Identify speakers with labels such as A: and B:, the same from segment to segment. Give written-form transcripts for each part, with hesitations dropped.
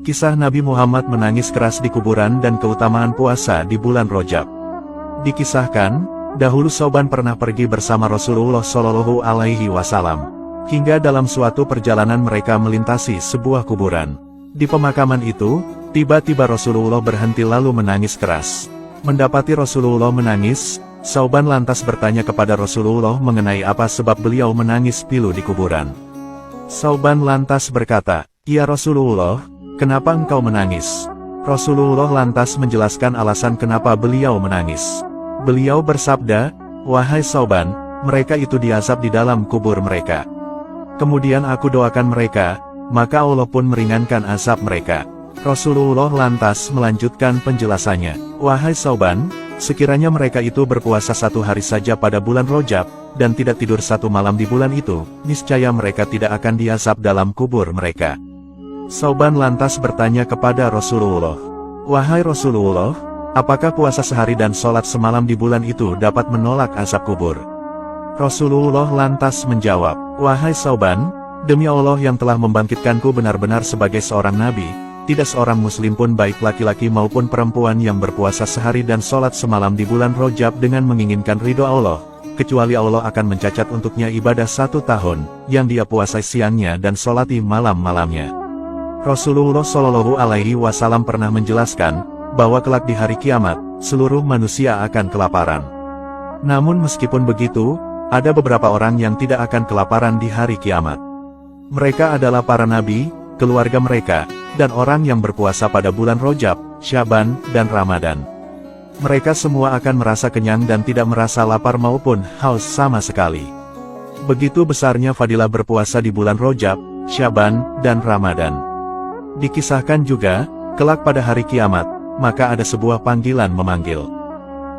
A: Kisah Nabi Muhammad menangis keras di kuburan dan keutamaan puasa di bulan Rajab. Dikisahkan, dahulu Sauban pernah pergi bersama Rasulullah Shallallahu Alaihi Wasallam. Hingga dalam suatu perjalanan mereka melintasi sebuah kuburan. Di pemakaman itu, tiba-tiba Rasulullah berhenti lalu menangis keras. Mendapati Rasulullah menangis, Sauban lantas bertanya kepada Rasulullah mengenai apa sebab beliau menangis pilu di kuburan. Sauban lantas berkata, "Ya Rasulullah, kenapa engkau menangis?" Rasulullah lantas menjelaskan alasan kenapa beliau menangis. Beliau bersabda, "Wahai Sauban, mereka itu diazab di dalam kubur mereka. Kemudian aku doakan mereka, maka Allah pun meringankan azab mereka." Rasulullah lantas melanjutkan penjelasannya, "Wahai Sauban, sekiranya mereka itu berpuasa 1 hari saja pada bulan Rajab, dan tidak tidur 1 malam di bulan itu, niscaya mereka tidak akan diazab dalam kubur mereka." Sauban lantas bertanya kepada Rasulullah, "Wahai Rasulullah, apakah puasa sehari dan sholat semalam di bulan itu dapat menolak azab kubur?" Rasulullah lantas menjawab, "Wahai Sauban, demi Allah yang telah membangkitkanku benar-benar sebagai seorang nabi, tidak seorang muslim pun baik laki-laki maupun perempuan yang berpuasa sehari dan sholat semalam di bulan Rajab dengan menginginkan ridho Allah, kecuali Allah akan mencacat untuknya ibadah 1 tahun, yang dia puasai siangnya dan sholati malam-malamnya." Rasulullah Shallallahu Alaihi Wasallam pernah menjelaskan, bahwa kelak di hari kiamat, seluruh manusia akan kelaparan. Namun meskipun begitu, ada beberapa orang yang tidak akan kelaparan di hari kiamat. Mereka adalah para nabi, keluarga mereka, dan orang yang berpuasa pada bulan Rajab, Syaban, dan Ramadan. Mereka semua akan merasa kenyang dan tidak merasa lapar maupun haus sama sekali. Begitu besarnya fadilah berpuasa di bulan Rajab, Syaban, dan Ramadan. Dikisahkan juga, kelak pada hari kiamat, maka ada sebuah panggilan memanggil.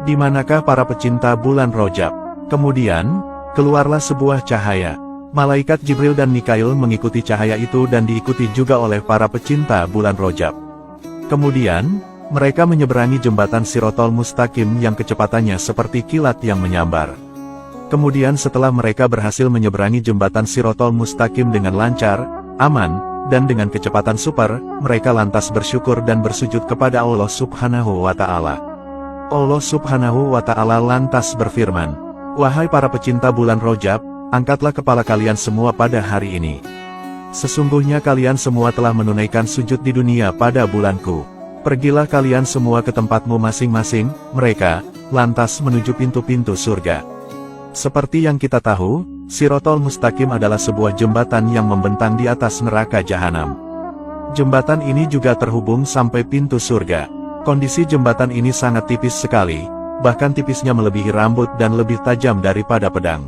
A: "Di manakah para pecinta bulan Rajab?" Kemudian, keluarlah sebuah cahaya. Malaikat Jibril dan Mikail mengikuti cahaya itu dan diikuti juga oleh para pecinta bulan Rajab. Kemudian, mereka menyeberangi jembatan Shirotol Mustaqim yang kecepatannya seperti kilat yang menyambar. Kemudian setelah mereka berhasil menyeberangi jembatan Shirotol Mustaqim dengan lancar, aman, dan dengan kecepatan super, mereka lantas bersyukur dan bersujud kepada Allah Subhanahu wa Ta'ala. Allah Subhanahu wa Ta'ala lantas berfirman, "Wahai para pecinta bulan Rajab, angkatlah kepala kalian semua pada hari ini. Sesungguhnya kalian semua telah menunaikan sujud di dunia pada bulanku. Pergilah kalian semua ke tempatmu masing-masing." Mereka lantas menuju pintu-pintu surga. Seperti yang kita tahu, Shirotol Mustaqim adalah sebuah jembatan yang membentang di atas neraka jahanam. Jembatan ini juga terhubung sampai pintu surga. Kondisi jembatan ini sangat tipis sekali, bahkan tipisnya melebihi rambut dan lebih tajam daripada pedang.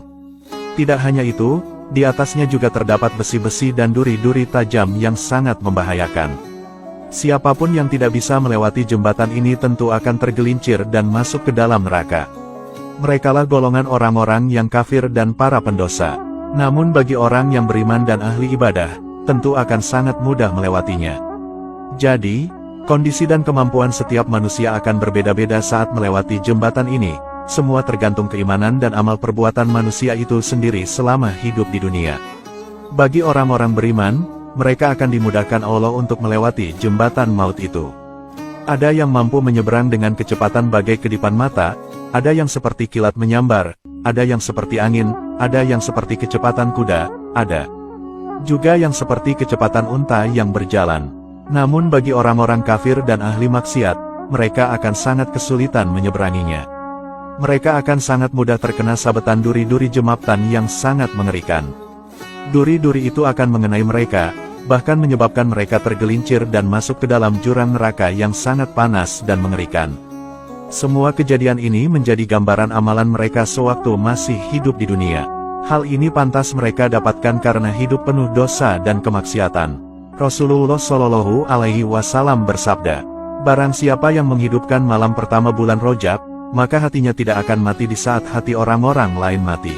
A: Tidak hanya itu, di atasnya juga terdapat besi-besi dan duri-duri tajam yang sangat membahayakan. Siapapun yang tidak bisa melewati jembatan ini tentu akan tergelincir dan masuk ke dalam neraka. Merekalah golongan orang-orang yang kafir dan para pendosa. Namun bagi orang yang beriman dan ahli ibadah, tentu akan sangat mudah melewatinya. Jadi, kondisi dan kemampuan setiap manusia akan berbeda-beda saat melewati jembatan ini. Semua tergantung keimanan dan amal perbuatan manusia itu sendiri selama hidup di dunia. Bagi orang-orang beriman, mereka akan dimudahkan Allah untuk melewati jembatan maut itu. Ada yang mampu menyeberang dengan kecepatan bagai kedipan mata, ada yang seperti kilat menyambar, ada yang seperti angin, ada yang seperti kecepatan kuda, ada juga yang seperti kecepatan unta yang berjalan. Namun bagi orang-orang kafir dan ahli maksiat, mereka akan sangat kesulitan menyeberanginya. Mereka akan sangat mudah terkena sabetan duri-duri jembatan yang sangat mengerikan. Duri-duri itu akan mengenai mereka, bahkan menyebabkan mereka tergelincir dan masuk ke dalam jurang neraka yang sangat panas dan mengerikan. Semua kejadian ini menjadi gambaran amalan mereka sewaktu masih hidup di dunia. Hal ini pantas mereka dapatkan karena hidup penuh dosa dan kemaksiatan. Rasulullah Shallallahu Alaihi Wasallam bersabda, "Barang siapa yang menghidupkan malam pertama bulan Rajab, maka hatinya tidak akan mati di saat hati orang-orang lain mati.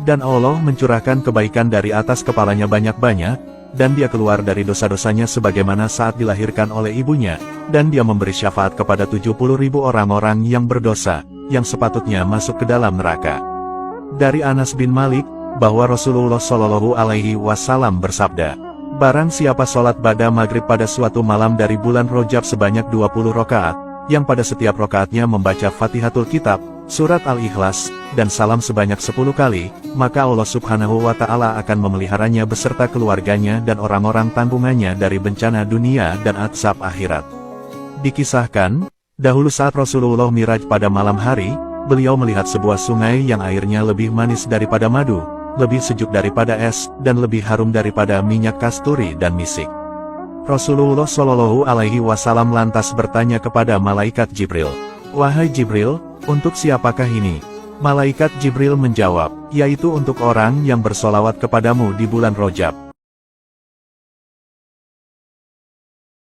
A: Dan Allah mencurahkan kebaikan dari atas kepalanya banyak-banyak, dan dia keluar dari dosa-dosanya sebagaimana saat dilahirkan oleh ibunya, dan dia memberi syafaat kepada 70.000 orang-orang yang berdosa, yang sepatutnya masuk ke dalam neraka." Dari Anas bin Malik, bahwa Rasulullah Shallallahu Alaihi Wasallam bersabda, Barang siapa sholat ba'da maghrib pada suatu malam dari bulan Rajab sebanyak 20 rakaat, yang pada setiap rakaatnya membaca Fatihatul Kitab, surat Al-Ikhlas, dan salam sebanyak 10 kali, maka Allah Subhanahu wa Ta'ala akan memeliharanya beserta keluarganya dan orang-orang tanggungannya dari bencana dunia dan azab akhirat. Dikisahkan, dahulu saat Rasulullah Miraj pada malam hari, beliau melihat sebuah sungai yang airnya lebih manis daripada madu, lebih sejuk daripada es, dan lebih harum daripada minyak kasturi dan misik. Rasulullah Shallallahu Alaihi Wasallam lantas bertanya kepada malaikat Jibril, "Wahai Jibril, untuk siapakah ini?" Malaikat Jibril menjawab, "Yaitu untuk orang yang bersolawat kepadamu di bulan Rajab."